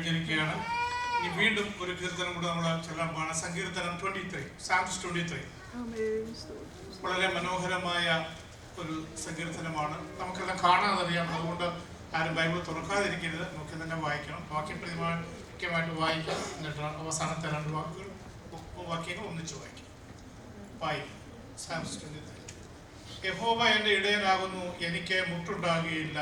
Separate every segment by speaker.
Speaker 1: കഴിഞ്ഞിരിക്കുകയാണ്. ഇനി വീണ്ടും ഒരു കീർത്തനം കൂടെ നമ്മൾ ചൊല്ലാൻ പോവാണ്. സങ്കീർത്തനം 23, സാംസ് 23. വളരെ മനോഹരമായ ഒരു സങ്കീർത്തനമാണ്. നമുക്കെല്ലാം കാണാതറിയാം. അതുകൊണ്ട് ആരും ബൈബിൾ തുറക്കാതിരിക്കരുത്. നമുക്ക് തന്നെ വായിക്കണം. വാക്യമായിട്ട് വായിക്കാം. എന്നിട്ട് അവസാനത്തെ 2 വാക്യങ്ങൾ ഒന്നിച്ച് വായിക്കാം. സാംസ് 23. യഹോവ എൻ്റെ ഇടയനാകുന്നു, എനിക്ക് മുട്ടുണ്ടാകുകയില്ല.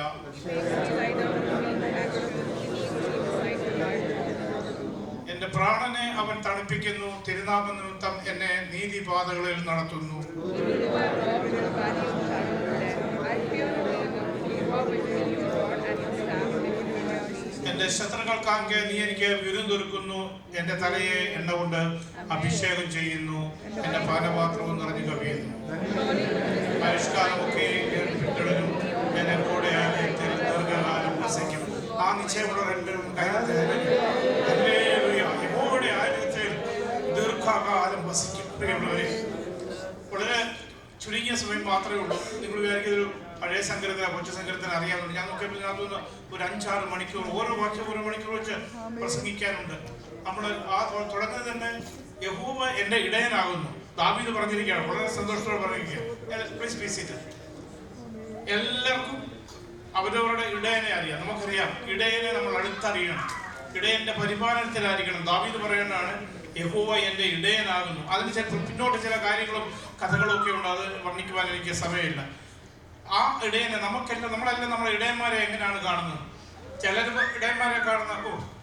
Speaker 1: എന്റെ പ്രാണനെ അവൻ തണുപ്പിക്കുന്നു, തിരുനാമ നിമിത്തം എന്നെ നീതിപാതകളിൽ നടത്തുന്നു. എന്റെ ശത്രുക്കൾക്കാകെ നീ എനിക്ക് വിരുന്നൊരുക്കുന്നു, എന്റെ തലയെ എണ്ണ കൊണ്ട് അഭിഷേകം ചെയ്യുന്നു, എന്റെ പാനപാത്രവും നിറഞ്ഞു കവിയുന്നു. ആയുഷ്കാലമൊക്കെ പിന്തുടരും, എന്നെ കൂടെ ആലയത്തിൽ ദീർഘകാലം വസിക്കും. ആ നിശ്ചയമുള്ള രണ്ടും യഹോവയുടെ ആലയത്തിൽ ദീർഘകാലം വസിക്കും. പ്രിയമുള്ളവരെ, വളരെ ചുരുങ്ങിയ സമയം മാത്രമേ ഉള്ളൂ. നിങ്ങൾ വിചാരിക്കൊരു പഴയ സങ്കീർത്തന കൊച്ചു സങ്കീർത്തനം അറിയാവുന്നത്. ഞാൻ നോക്കിയപ്പോൾ ഇതിനകത്തുനിന്ന് ഒരു 5-6 മണിക്കൂർ, ഓരോ വാക്യം 1 മണിക്കൂർ വെച്ച് പ്രസംഗിക്കാനുണ്ട്. നമ്മൾ ആ തുടങ്ങുന്നത് തന്നെ യഹോവ എൻ്റെ ഇടയനാകുന്നു. ദാവീദ് പറഞ്ഞിരിക്കുകയാണ്, വളരെ സന്തോഷത്തോടെ പറഞ്ഞിരിക്കുകയാണ്. എല്ലാവർക്കും അവരവരുടെ ഇടയനെ അറിയാം. നമുക്കറിയാം, ഇടയനെ നമ്മൾ അടുത്തറിയണം, ഇടയന്റെ പരിപാലനത്തിലായിരിക്കണം. ദാവീദ് പറയുന്നതാണ് യഹോവ എൻ്റെ ഇടയനാകുന്നു. അതിന് ചിലപ്പോൾ പിന്നോട്ട് ചില കാര്യങ്ങളും കഥകളും ഒക്കെ ഉണ്ട്. അത് വർണ്ണിക്കുവാൻ എനിക്ക് സമയമില്ല. ആ ഇടയനെ നമ്മളെല്ലാം നമ്മളെ ഇടയന്മാരെ എങ്ങനെയാണ് കാണുന്നത്? ചിലർ ഇടയന്മാരെ കാണുന്ന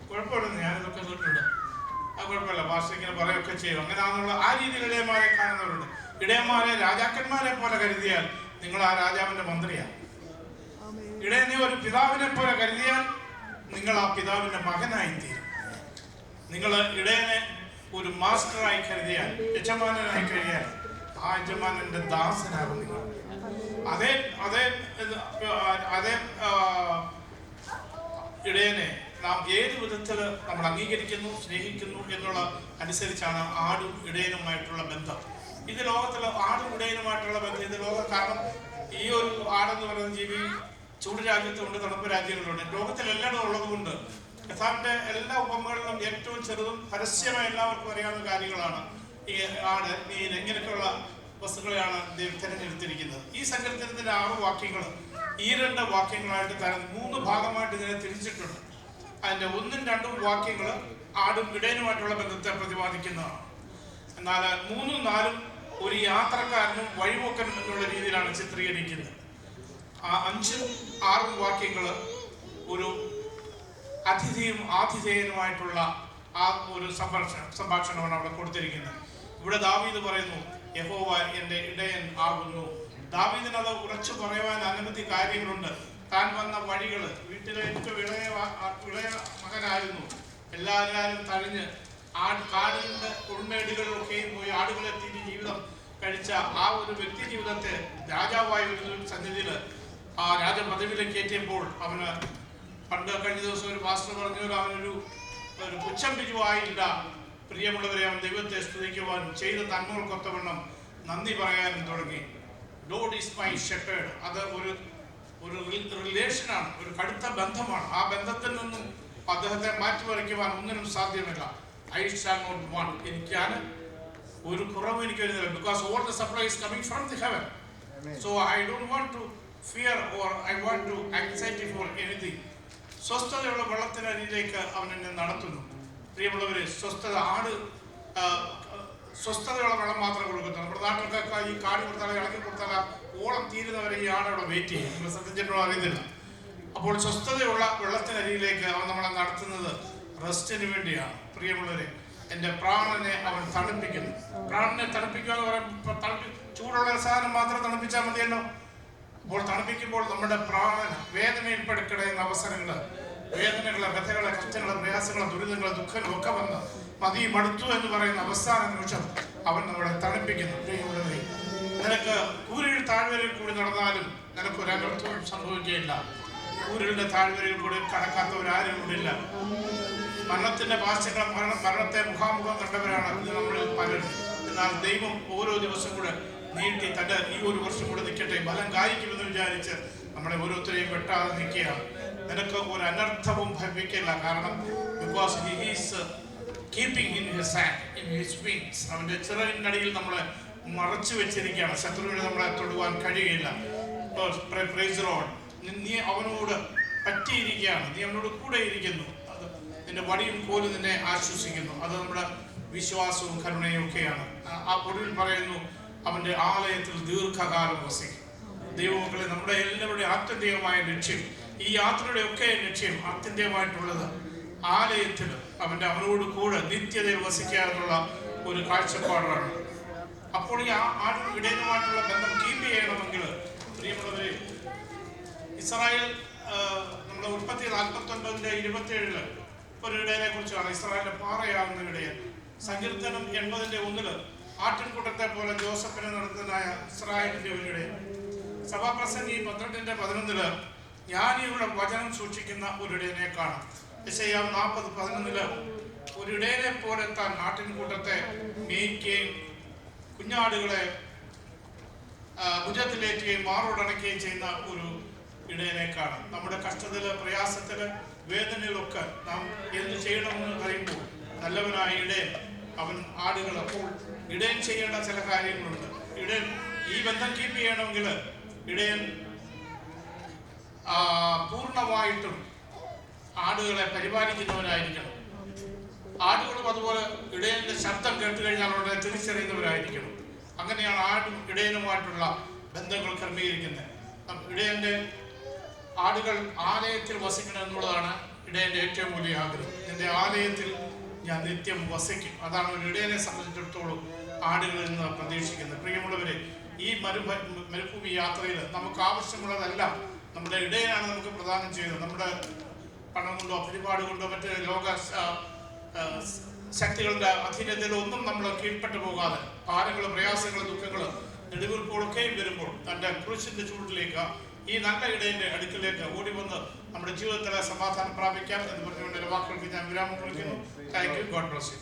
Speaker 1: കുഴപ്പമില്ലെന്ന് ഞാനിതൊക്കെ കേട്ടിട്ടുണ്ട്, ആ കുഴപ്പമില്ല, ഭാഷ ഇങ്ങനെ പറയുകയൊക്കെ ചെയ്യും, അങ്ങനെയാണെന്നുള്ള ആ രീതിയിൽ ഇടയന്മാരെ കാണുന്നവരുണ്ട്. ഇടയന്മാരെ രാജാക്കന്മാരെ പോലെ കരുതിയാൽ നിങ്ങൾ ആ രാജാവിന്റെ മന്ത്രിയാണ്. ഇടയനെ ഒരു പിതാവിനെ പോലെ കരുതിയാൽ നിങ്ങൾ ആ പിതാവിന്റെ മകനായി തീരും. നിങ്ങൾ ഇടയനെ ഒരു മാസ്റ്ററായി കരുതിയാൽ, യജമാനായി കരുതിയാൽ ആ യജമാനന്റെ ദാസനാകും നിങ്ങൾ. അതേ ഇടയനെ നാം ഏത് വിധത്തിൽ നമ്മൾ അംഗീകരിക്കുന്നു, സ്നേഹിക്കുന്നു എന്നുള്ള അനുസരിച്ചാണ് ആടും ഇടയനുമായിട്ടുള്ള ബന്ധം. ഇത് ലോകത്തിൽ ആടും ഇടയനുമായിട്ടുള്ള ബന്ധം ഇത് കാരണം ഈ ഒരു ആടെന്ന് പറയുന്ന ജീവി ചൂട് രാജ്യത്തുണ്ട്, തണുപ്പ് രാജ്യങ്ങളുണ്ട്, ലോകത്തിലെല്ലായിടും ഉള്ളതുകൊണ്ട് യഥാർത്ഥ എല്ലാ ഉപമകളിലും ഏറ്റവും ചെറുതും പരസ്യമായി എല്ലാവർക്കും അറിയാവുന്ന കാര്യങ്ങളാണ് ഈ ആട്, മീൻ, ഇങ്ങനെയൊക്കെയുള്ള വസ്തുക്കളെയാണ് ദൈവം തിരഞ്ഞെടുത്തിരിക്കുന്നത്. ഈ സങ്കീർത്തനത്തിന്റെ 6 വാക്യങ്ങൾ ഈ 2 വാക്യങ്ങളായിട്ട് 3 ഭാഗമായിട്ട് ഇതിനെ തിരിച്ചിട്ടുണ്ട്. അതിന്റെ 1ഉം 2ഉം വാക്യങ്ങൾ ആടും ഇടയനുമായിട്ടുള്ള ബന്ധത്തെ പ്രതിപാദിക്കുന്നതാണ്. എന്നാൽ 3ഉം 4ഉം ഒരു യാത്രക്കാരനും വഴിപോക്കനും എന്നുള്ള രീതിയിലാണ് ചിത്രീകരിക്കുന്നത്. ആ 5ഉം 6ഉം വാക്യങ്ങൾ ഒരു അതിഥിയും ആതിഥേയനുമായിട്ടുള്ള ആ ഒരു സംഭാഷണമാണ് അവിടെ കൊടുത്തിരിക്കുന്നത്. ഇവിടെ ദാവീദ് പറയുന്നു യഹോവ എൻ്റെ ഇടയൻ ആകുന്നു. ദാവീദിന് അത് ഉറച്ചു പറയുവാൻ അനവധി കാര്യങ്ങളുണ്ട്. താൻ വന്ന വഴികൾ, വീട്ടിലെ ഏറ്റവും ഇളയ മകനായിരുന്നു, എല്ലാവരും തഴഞ്ഞ് കാടിന്റെ ഉൾമേടുകളിലൊക്കെയും പോയി ആടുകളെ തീറ്റി ജീവിതം കഴിച്ച ആ ഒരു വ്യക്തി ജീവിതത്തെ രാജാവായ ഒരു സന്നിധിയിൽ ആ രാജപദവിയിലേക്ക് കയറ്റിയപ്പോൾ അവന് പണ്ട് കഴിഞ്ഞ ദിവസം ഒരു പാസ്റ്റർ പറഞ്ഞു, അവനൊരു പുച്ഛം പിരിവായില്ല. പ്രിയമുള്ളവരെ, അവൻ ദൈവത്തെ സ്തുതിക്കുവാനും ചെയ്ത നന്മകൾക്കൊത്തവണ്ണം നന്ദി പറയാനും തുടങ്ങി. Lord is my shepherd. അത് ഒരു റിലേഷനാണ്, ഒരു കടുത്ത ബന്ധമാണ്. ആ ബന്ധത്തിൽ നിന്നും അദ്ദേഹത്തെ മാറ്റിമറിക്കുവാൻ ഒന്നിനും സാധ്യമല്ല. I shall not want. എനിക്കാണ് ഒരു കുറവ് എനിക്ക് വരുന്നില്ല. Because all the supply is coming from the heaven. So I don't want to fear or I want to anxiety for anything. സ്വസ്ഥതയുള്ള വെള്ളത്തിനരിയിലേക്ക് അവൻ എന്നെ നടത്തുന്നു. പ്രിയമുള്ളവര്, സ്വസ്ഥതയുള്ള വെള്ളം മാത്രം കൊടുക്കുന്നു. നമ്മുടെ നാട്ടിലൊക്കെ ഈ കാട് കൊടുത്താൽ, ഇളക്കി കൊടുത്താൽ ഓളം തീരുന്നവരെ ഈ ആട് അവിടെ വെയിറ്റ് ചെയ്യും. നിങ്ങൾ ശ്രദ്ധിച്ചിട്ടുണ്ടോ അറിയുന്നില്ല. അപ്പോൾ സ്വസ്ഥതയുള്ള വെള്ളത്തിനരിയിലേക്ക് അവൻ നമ്മളെ നടത്തുന്നത് റെസ്റ്റിന് വേണ്ടിയാണ്. പ്രിയമുള്ളവരെ, എൻ്റെ പ്രാണനെ അവൻ തണുപ്പിക്കുന്നു. പ്രാണനെ തണുപ്പിക്കുക എന്ന് പറയുമ്പോൾ ചൂടുള്ള സാധനം മാത്രം തണുപ്പിച്ചാൽ മതിയല്ലോ. അപ്പോൾ തണുപ്പിക്കുമ്പോൾ നമ്മുടെ പ്രാണൻ വേദനയിൽ പെടുക്കിടയുന്ന അവസരങ്ങൾ, വേദനകളെ, വ്യഥകളെ, കഷ്ടങ്ങളെ, പ്രയാസങ്ങളെ, ദുരിതങ്ങളെ, ദുഃഖങ്ങളെ ഒക്കെ വന്ന് മതി മടുത്തു എന്ന് പറയുന്ന അവസാന നിമിഷം അവൻ നമ്മളെ തണുപ്പിക്കുന്നു. പ്രിയമുള്ളവരെ, നിനക്ക് കൂരിൽ താഴ്വരയിൽ കൂടി നടന്നാലും നിനക്ക് ഒരു അനർത്ഥവും സംഭവിക്കുകയില്ല. കൂരിലിന്റെ താഴ്വരയിൽ കൂടി കടക്കാത്തവരാരും കൂടിയില്ല. മരണത്തിന്റെ പാർശ്വങ്ങൾ, മരണത്തെ മുഖാമുഖം കണ്ടവരാണ് നമ്മളിൽ പലരും. എന്നാൽ ദൈവം ഓരോ ദിവസം കൂടെ നീട്ടി തന്റെ ഈ ഒരു വർഷം കൂടെ നിൽക്കട്ടെ, ബലം കായ്ക്കുമെന്ന് വിചാരിച്ച് നമ്മളെ ഓരോരുത്തരെയും വെട്ടാതെ നിൽക്കുകയാണ്. നിനക്ക് ഒരു അനർത്ഥവും ഭവിക്കില്ല. കാരണം because he is keeping in his hand in his wings. അവൻ്റെ ചിറകിനടിയിൽ നമ്മളെ മറച്ചു വെച്ചിരിക്കുകയാണ്. ശത്രുവിനെ നമ്മളെ തൊടുവാൻ കഴിയില്ല. Praise the Lord. നീ അവനോട് പറ്റിയിരിക്കുകയാണ്, നീ അവനോട് കൂടെ ഇരിക്കുന്നു. അത് നിന്റെ വടിയും കോലും നിന്നെ ആശ്വസിക്കുന്നു. അത് നമ്മുടെ വിശ്വാസവും കരുണയും ഒക്കെയാണ്. ആ ഒടുവിൽ പറയുന്നു, അവൻ്റെ ആലയത്തിൽ ദീർഘകാലം വസിക്കും. ദൈവമക്കളെ, നമ്മുടെ എല്ലാവരുടെയും ആത്യന്തികമായ ലക്ഷ്യം, ഈ യാത്രയുടെ ഒക്കെ ലക്ഷ്യം ആത്യന്തികമായിട്ടുള്ളത് ആലയത്തിൽ അവനോട് കൂടെ നിത്യതയിൽ വസിക്കുക എന്നുള്ള ഒരു കാഴ്ചപ്പാടാണ്. അപ്പോൾ ഈ ആടും ഇടയനുമായിട്ടുള്ള ബന്ധം കീപ്പ് ചെയ്യണമെങ്കിൽ പ്രിയമുള്ളവരെ, ഇസ്രായേൽ നമ്മുടെ ഉൽപ്പത്തി 49:27 ഒരു ഇടയനെ കുറിച്ചാണ്. ഇസ്രായേലിന്റെ പാറയാകുന്ന ഇടയൻ. സങ്കീർത്തനം 80:1 ആട്ടിൻകൂട്ടത്തെ പോലെ ജോസഫിനെ നടത്തുന്നതായ ഇസ്രായേലിന്റെ ഒരു ഇടയൻ. സഭാപ്രസംഗി 12:11 ജ്ഞാനിയുടെ വചനം സൂക്ഷിക്കുന്ന ഒരു ഇടയനെ കാണാം. യെശയ്യാവ് 40:11 ഒരു ഇടയനെ പോലെ താൻ ആട്ടിൻകൂട്ടത്തെ മേയ്ക്കുകയും കുഞ്ഞാടുകളെ ഭുജത്തിലേറ്റുകയും മാറോടണയ്ക്കുകയും ചെയ്യുന്ന ഒരു ഇടയനെ കാണാം. നമ്മുടെ കഷ്ടത്തില്, പ്രയാസത്തില്, വേദനയിലൊക്കെ നാം എന്ത് ചെയ്യണമെന്ന് പറയുമ്പോൾ നല്ലവനായ ഇടയൻ അവൻ ആടുകൾ, അപ്പോൾ ഇടയൻ ചെയ്യേണ്ട ചില കാര്യങ്ങളുണ്ട്. ഇടയൻ ഈ ബന്ധം കീപ്പ് ചെയ്യണമെങ്കിൽ ഇടയൻ പൂർണ്ണമായിട്ടും ആടുകളെ പരിപാലിക്കുന്നവരായിരിക്കണം. ആടുകളും അതുപോലെ ഇടയന്റെ ശബ്ദം കേട്ട് കഴിഞ്ഞാൽ ഉടനെ തിരിച്ചറിയുന്നവരായിരിക്കണം. അങ്ങനെയാണ് ആടും ഇടയനുമായിട്ടുള്ള ബന്ധങ്ങൾ ക്രമീകരിക്കുന്നത്. ഇടയന്റെ ആടുകൾ ആലയത്തിൽ വസിക്കണം എന്നുള്ളതാണ് ഇടയന്റെ ഏറ്റവും വലിയ ആഗ്രഹം. എൻ്റെ ആലയത്തിൽ ഞാൻ നിത്യം വസിക്കും. അതാണ് ഒരു ഇടയനെ സംബന്ധിച്ചിടത്തോളം ആടുകളിൽ നിന്ന് പ്രതീക്ഷിക്കുന്നത്. പ്രിയമുള്ളവരെ, ഈ മരുഭൂമി യാത്രയിൽ നമുക്ക് ആവശ്യമുള്ളതെല്ലാം നമ്മുടെ ഇടയനാണ് നമുക്ക് പ്രദാനം ചെയ്യുന്നത്. നമ്മുടെ പണം കൊണ്ടോ പരിപാടി കൊണ്ടോ മറ്റ് ലോക ശക്തികളുടെ അധീനതയിലോ ഒന്നും നമ്മൾ കീഴ്പ്പെട്ടു പോകാതെ ഭാരങ്ങൾ, പ്രയാസങ്ങൾ, ദുഃഖങ്ങൾ, നെടുവീർപ്പുകളൊക്കെയും വരുമ്പോൾ തൻ്റെ ക്രൂശിന്റെ ചൂടിലേക്ക്, ഈ നല്ല ഇടയന്റെ അടുക്കിലേക്ക് ഓടി വന്ന് നമ്മുടെ ജീവിതത്തിലെ സമാധാനം പ്രാപിക്കാം എന്ന് പറഞ്ഞുകൊണ്ട് വാക്കുകൾക്ക് ഞാൻ വിരാമം കൊടുക്കുന്നു. Thank you. God bless you.